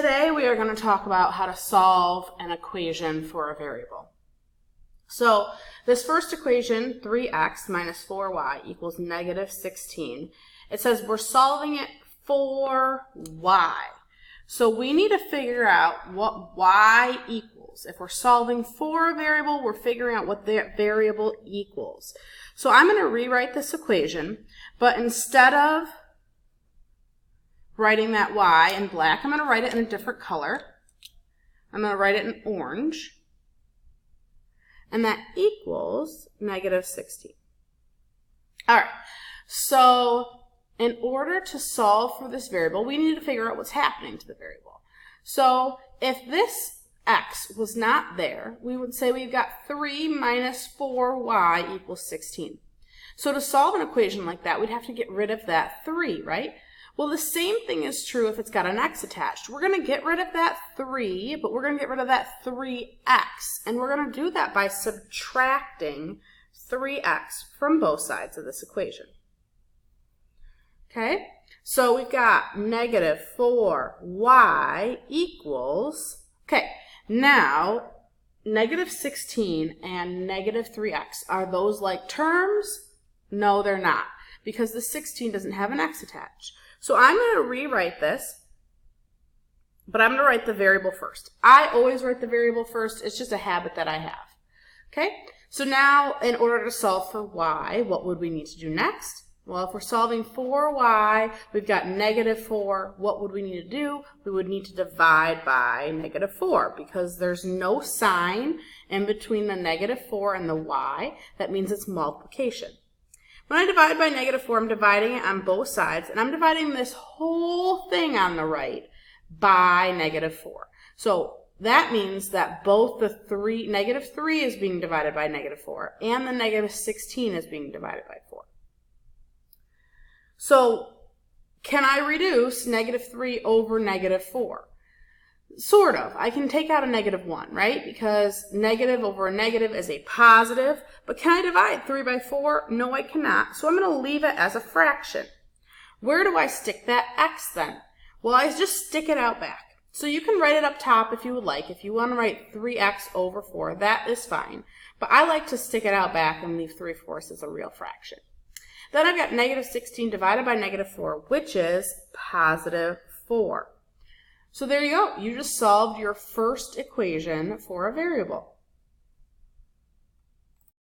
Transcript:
today we are going to talk about how to solve an equation for a variable. So this first equation, 3x minus 4y equals negative 16, it says we're solving it for y. So we need to figure out what y equals. If we're solving for a variable, we're figuring out what that variable equals. So I'm going to rewrite this equation, but instead of writing that y in black, I'm going to write it in a different color. I'm going to write it in orange. And that equals negative 16. All right, so in order to solve for this variable, we need to figure out what's happening to the variable. So if this x was not there, we would say we've got 3 minus 4y equals 16. So to solve an equation like that, we'd have to get rid of that 3, right? Well, the same thing is true if it's got an x attached. We're going to get rid of that 3, but we're going to get rid of that 3x. And we're going to do that by subtracting 3x from both sides of this equation. Okay, so we've got negative 4y equals, okay, now negative 16 and negative 3x, are those like terms? No, they're not, because the 16 doesn't have an x attached. So I'm going to rewrite this, but I'm going to write the variable first. I always write the variable first. It's just a habit that I have. Okay, so now in order to solve for y, what would we need to do next? Well, if we're solving for y, we've got negative 4. What would we need to do? We would need to divide by negative 4 because there's no sign in between the negative 4 and the y. That means it's multiplication. When I divide by negative 4, I'm dividing it on both sides, and I'm dividing this whole thing on the right by negative 4. So that means that both the negative 3 is being divided by negative 4, and the negative 16 is being divided by 4. So can I reduce negative 3 over negative 4? Sort of. I can take out a negative 1, right? Because negative over a negative is a positive. But can I divide 3 by 4? No, I cannot. So I'm going to leave it as a fraction. Where do I stick that x then? Well, I just stick it out back. So you can write it up top if you would like. If you want to write 3x over 4, that is fine. But I like to stick it out back and leave 3/4 as a real fraction. Then I've got negative 16 divided by negative 4, which is positive 4. So there you go. You just solved your first equation for a variable.